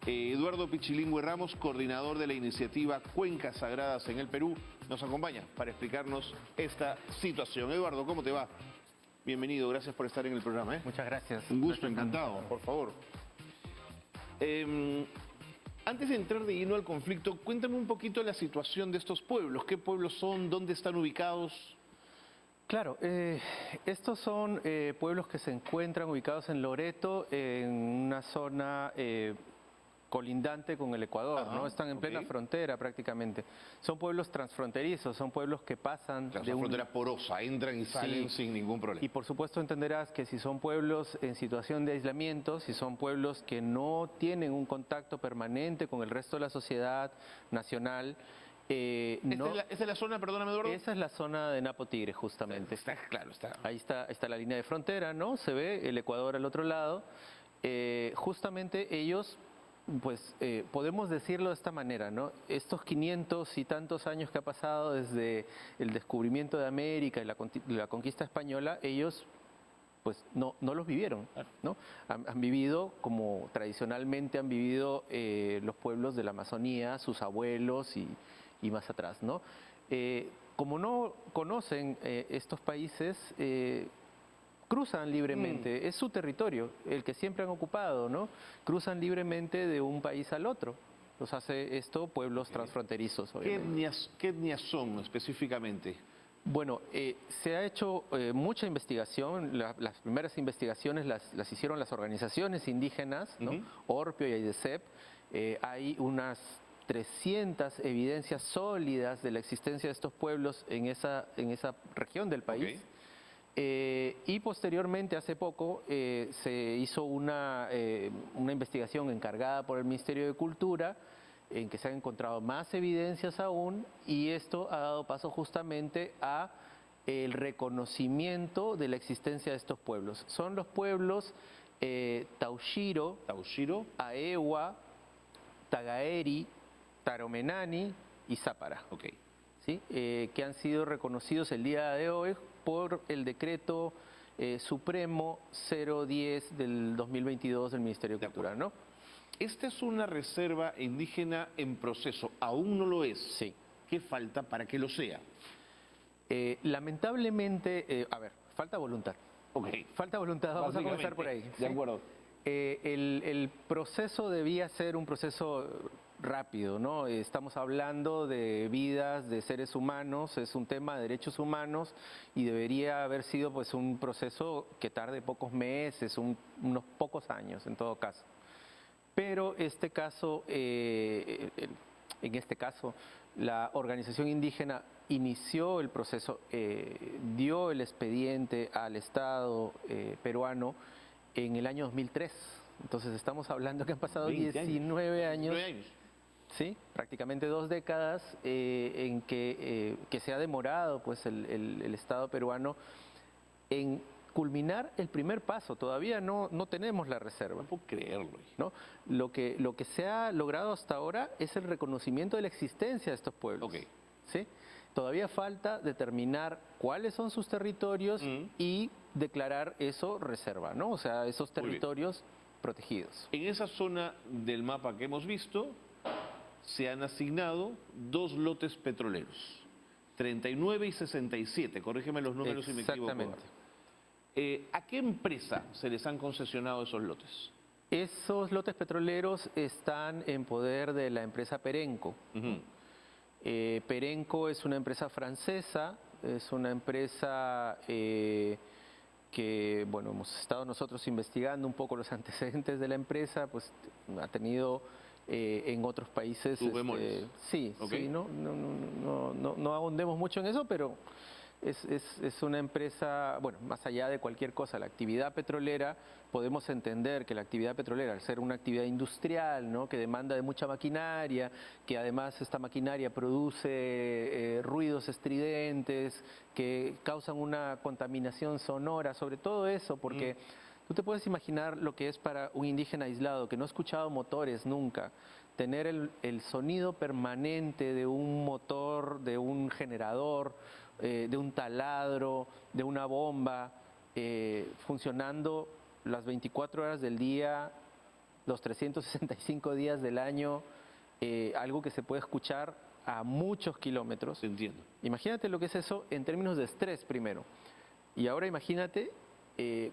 Eduardo Pichilingüe Ramos, coordinador de la iniciativa Cuencas Sagradas en el Perú, nos acompaña para explicarnos esta situación. Eduardo, ¿cómo te va? Bienvenido, gracias por estar en el programa. Muchas gracias. Un gusto, encantado, por favor. Antes de entrar de lleno al conflicto, cuéntame un poquito la situación de estos pueblos. ¿Qué pueblos son? ¿Dónde están ubicados? Claro, estos son pueblos que se encuentran ubicados en Loreto, en una zona colindante con el Ecuador, ¿no? Están en plena frontera prácticamente. Son pueblos transfronterizos, son pueblos que pasan de una frontera porosa, entran y salen sin ningún problema. Y por supuesto entenderás que si son pueblos en situación de aislamiento, si son pueblos que no tienen un contacto permanente con el resto de la sociedad nacional, ¿Esta es la zona, perdóname, Eduardo? Esa es la zona de Napo Tigre, justamente. Claro. Ahí está la línea de frontera, ¿no? Se ve el Ecuador al otro lado. Justamente ellos, pues, podemos decirlo de esta manera, ¿no? Estos 500 y tantos años que ha pasado desde el descubrimiento de América y la conquista española, ellos pues no los vivieron, ¿no? Han vivido como tradicionalmente han vivido los pueblos de la Amazonía, sus abuelos y más atrás, ¿no? Como no conocen estos países, cruzan libremente, es su territorio, el que siempre han ocupado, ¿no? Cruzan libremente de un país al otro. Los hace esto pueblos transfronterizos, obviamente. ¿Qué etnias son específicamente? Bueno, se ha hecho mucha investigación. Las primeras investigaciones las hicieron las organizaciones indígenas, ¿no? Orpio y AIDESEP. Hay unas 300 evidencias sólidas de la existencia de estos pueblos en esa región del país. Y posteriormente, hace poco, se hizo una investigación encargada por el Ministerio de Cultura, en que se han encontrado más evidencias aún, y esto ha dado paso justamente a el reconocimiento de la existencia de estos pueblos. Son los pueblos Taushiro, Aewa, Tagaeri, Taromenani y Zápara, ¿sí? Que han sido reconocidos el día de hoy por el decreto supremo 010 del 2022 del Ministerio de Cultura, ¿no? Esta es una reserva indígena en proceso, aún no lo es. Sí. ¿Qué falta para que lo sea? Lamentablemente, falta voluntad. Falta voluntad, vamos a comenzar por ahí. De acuerdo. El proceso debía ser un proceso rápido, ¿no? Estamos hablando de vidas de seres humanos, es un tema de derechos humanos y debería haber sido pues un proceso que tarde pocos meses, unos pocos años en todo caso. Pero en este caso, la organización indígena inició el proceso, dio el expediente al Estado peruano en el año 2003. Entonces estamos hablando que han pasado 19 años. Sí, prácticamente 2 décadas en que se ha demorado pues el Estado peruano en culminar el primer paso. Todavía no tenemos la reserva. No puedo creerlo, ¿no? Lo que se ha logrado hasta ahora es el reconocimiento de la existencia de estos pueblos. ¿Sí? Todavía falta determinar cuáles son sus territorios y declarar eso reserva, ¿no? O sea, esos territorios protegidos. En esa zona del mapa que hemos visto se han asignado 2 lotes petroleros, 39 y 67, corrígeme los números si me equivoco. Exactamente. ¿A qué empresa se les han concesionado esos lotes? Esos lotes petroleros están en poder de la empresa Perenco. Perenco es una empresa francesa, es una empresa que, bueno, hemos estado nosotros investigando un poco los antecedentes de la empresa, pues ha tenido en otros países... sí, no ahondemos mucho en eso, pero es una empresa, bueno, más allá de cualquier cosa, la actividad petrolera, podemos entender que la actividad petrolera, al ser una actividad industrial, ¿no?, que demanda de mucha maquinaria, que además esta maquinaria produce ruidos estridentes, que causan una contaminación sonora, sobre todo eso, porque tú te puedes imaginar lo que es para un indígena aislado, que no ha escuchado motores nunca, tener el sonido permanente de un motor, de un generador, de un taladro, de una bomba, funcionando las 24 horas del día, los 365 días del año, algo que se puede escuchar a muchos kilómetros. Entiendo. Imagínate lo que es eso en términos de estrés primero. Y ahora imagínate,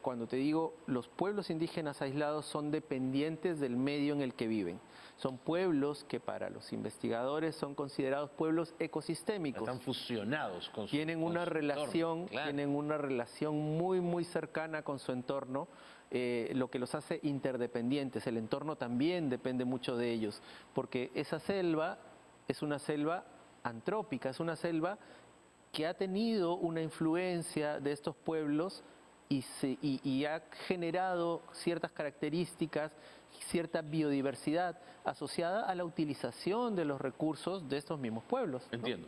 cuando te digo, los pueblos indígenas aislados son dependientes del medio en el que viven. Son pueblos que para los investigadores son considerados pueblos ecosistémicos. Están fusionados con su Tienen una relación, claro. tienen una relación muy, muy cercana con su entorno, lo que los hace interdependientes. El entorno también depende mucho de ellos, porque esa selva es una selva antrópica, es una selva que ha tenido una influencia de estos pueblos y ha generado ciertas características, cierta biodiversidad asociada a la utilización de los recursos de estos mismos pueblos, ¿no? Entiendo.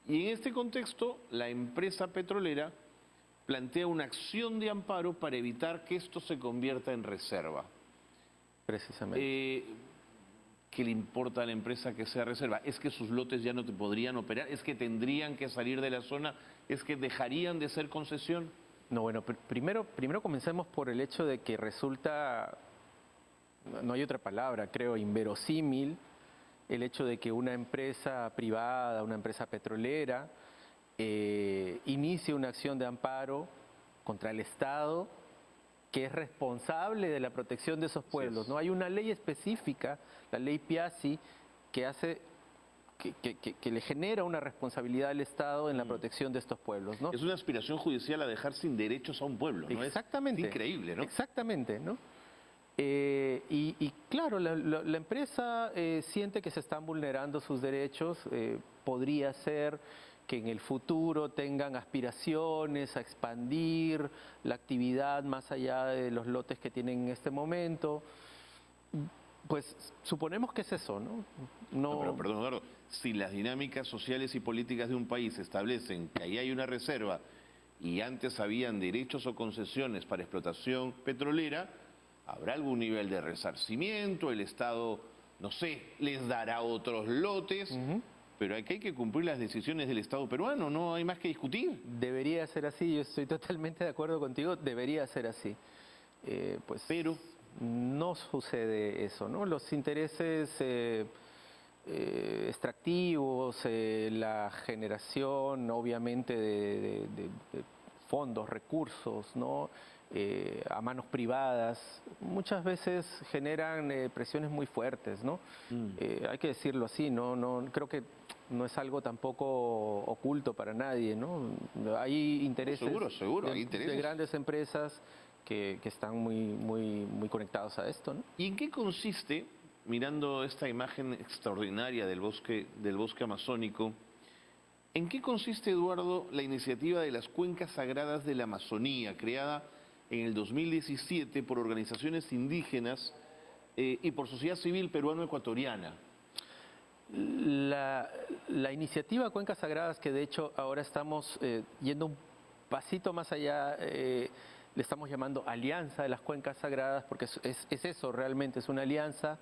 Y en este contexto, la empresa petrolera plantea una acción de amparo para evitar que esto se convierta en reserva. Precisamente. ¿Qué le importa a la empresa que sea reserva? ¿Es que sus lotes ya no te podrían operar? ¿Es que tendrían que salir de la zona? ¿Es que dejarían de ser concesión? No, bueno, primero comencemos por el hecho de que resulta, no hay otra palabra, creo, inverosímil el hecho de que una empresa privada, una empresa petrolera, inicie una acción de amparo contra el Estado que es responsable de la protección de esos pueblos, ¿no? Hay una ley específica, la ley Piazzi, que hace que le genera una responsabilidad al Estado en la protección de estos pueblos, ¿no? Es una aspiración judicial a dejar sin derechos a un pueblo, ¿no? Exactamente. Es increíble, ¿no? Exactamente, ¿no? Y claro, la empresa siente que se están vulnerando sus derechos, podría ser que en el futuro tengan aspiraciones a expandir la actividad más allá de los lotes que tienen en este momento. Pues suponemos que es eso, ¿no? No, pero perdón, Eduardo, si las dinámicas sociales y políticas de un país establecen que ahí hay una reserva y antes habían derechos o concesiones para explotación petrolera, habrá algún nivel de resarcimiento, el Estado, no sé, les dará otros lotes, pero aquí hay que cumplir las decisiones del Estado peruano, no hay más que discutir. Debería ser así, yo estoy totalmente de acuerdo contigo, debería ser así. Pero no sucede eso, ¿no? Los intereses extractivos, la generación obviamente de fondos, recursos, ¿no? A manos privadas, muchas veces generan presiones muy fuertes, ¿no? Hay que decirlo así, no creo que no es algo tampoco oculto para nadie, ¿no? Hay intereses, seguro, hay intereses de grandes empresas que están muy conectados a esto, ¿no? ¿Y en qué consiste, mirando esta imagen extraordinaria del bosque amazónico, en qué consiste, Eduardo, la iniciativa de las Cuencas Sagradas de la Amazonía, creada en el 2017 por organizaciones indígenas y por sociedad civil peruano-ecuatoriana? La iniciativa Cuencas Sagradas, que de hecho ahora estamos yendo un pasito más allá, le estamos llamando Alianza de las Cuencas Sagradas, porque es eso realmente, es una alianza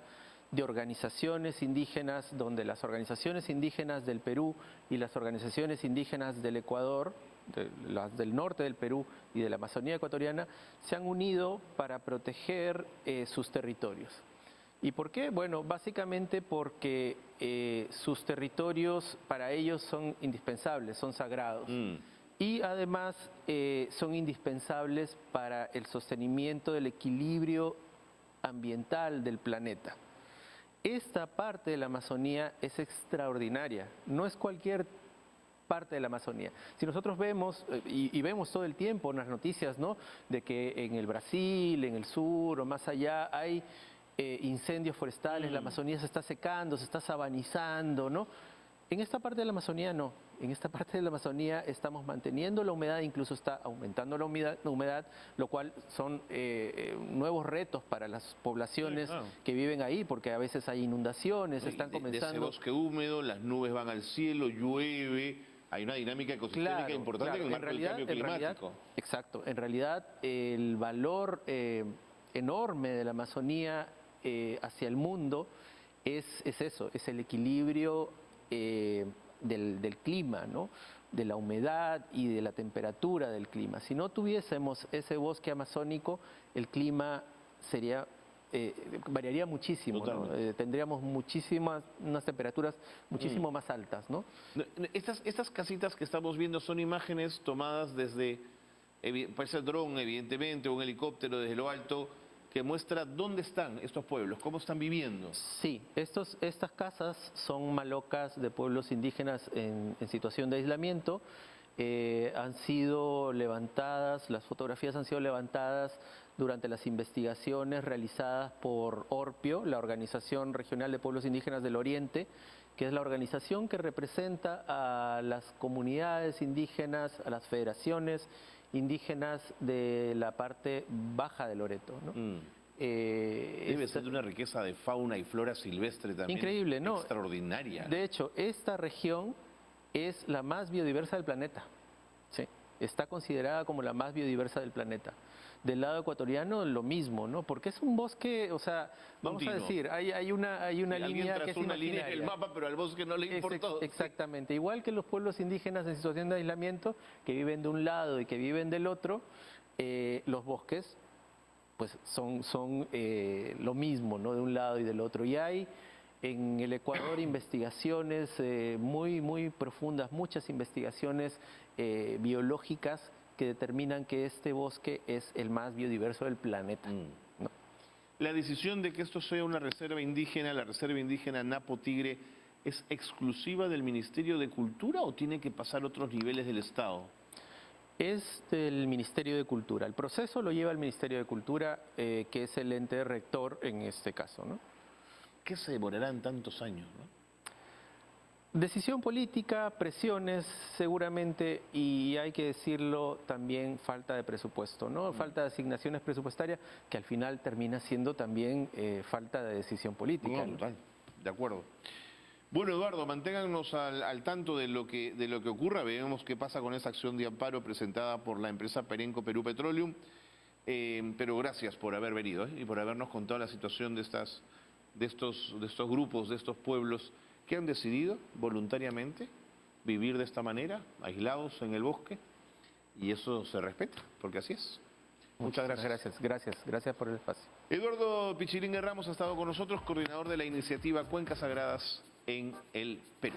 de organizaciones indígenas, donde las organizaciones indígenas del Perú y las organizaciones indígenas del Ecuador, las del norte del Perú y de la Amazonía ecuatoriana, se han unido para proteger sus territorios. ¿Y por qué? Bueno, básicamente porque sus territorios para ellos son indispensables, son sagrados. Y además son indispensables para el sostenimiento del equilibrio ambiental del planeta. Esta parte de la Amazonía es extraordinaria, no es cualquier parte de la Amazonía. Si nosotros vemos, y vemos todo el tiempo en las noticias, ¿no?, de que en el Brasil, en el sur o más allá hay incendios forestales, la Amazonía se está secando, se está sabanizando, ¿no? En esta parte de la Amazonía no. En esta parte de la Amazonía estamos manteniendo la humedad, incluso está aumentando la humedad, lo cual son nuevos retos para las poblaciones que viven ahí, porque a veces hay inundaciones, están comenzando... De ese bosque húmedo, las nubes van al cielo, llueve, hay una dinámica ecosistémica importante en el marco del cambio climático. Exacto. En realidad, el valor enorme de la Amazonía hacia el mundo es eso, es el equilibrio del clima, ¿no?, de la humedad y de la temperatura del clima. Si no tuviésemos ese bosque amazónico, el clima sería variaría muchísimo, ¿no? Tendríamos unas temperaturas muchísimo más altas, ¿no? Estas casitas que estamos viendo son imágenes tomadas desde, puede ser dron, evidentemente, o un helicóptero desde lo alto, que muestra dónde están estos pueblos, cómo están viviendo. Sí, estas casas son malocas de pueblos indígenas en situación de aislamiento. Han sido levantadas, las fotografías han sido levantadas durante las investigaciones realizadas por ORPIO, la Organización Regional de Pueblos Indígenas del Oriente, que es la organización que representa a las comunidades indígenas, a las federaciones indígenas de la parte baja de Loreto, ¿no? Debe ser de una riqueza de fauna y flora silvestre también. Increíble, ¿no? Extraordinaria. De hecho, esta región es la más biodiversa del planeta. Sí, está considerada como la más biodiversa del planeta. Del lado ecuatoriano lo mismo, ¿no? Porque es un bosque, o sea, vamos a decir, hay una línea que es una línea en imaginaria. el mapa, pero al bosque no le importó. Exactamente, igual que los pueblos indígenas en situación de aislamiento, que viven de un lado y que viven del otro, los bosques pues son lo mismo, ¿no? De un lado y del otro. Y hay en el Ecuador investigaciones muy profundas, muchas investigaciones biológicas que determinan que este bosque es el más biodiverso del planeta. ¿No? La decisión de que esto sea una reserva indígena, la reserva indígena Napo Tigre, ¿es exclusiva del Ministerio de Cultura o tiene que pasar a otros niveles del Estado? Es del Ministerio de Cultura. El proceso lo lleva el Ministerio de Cultura, que es el ente rector en este caso, ¿no? ¿Qué se demorarán tantos años, no? Decisión política, presiones seguramente, y hay que decirlo también falta de presupuesto, ¿no? Falta de asignaciones presupuestarias que al final termina siendo también falta de decisión política. No, total, de acuerdo. Bueno, Eduardo, manténgannos al tanto de lo que ocurra, veremos qué pasa con esa acción de amparo presentada por la empresa Perenco Perú Petroleum, pero gracias por haber venido y por habernos contado la situación de estos grupos, de estos pueblos que han decidido voluntariamente vivir de esta manera, aislados en el bosque, y eso se respeta, porque así es. Muchas gracias. Gracias por el espacio. Eduardo Pichilingue Ramos ha estado con nosotros, coordinador de la iniciativa Cuencas Sagradas en el Perú.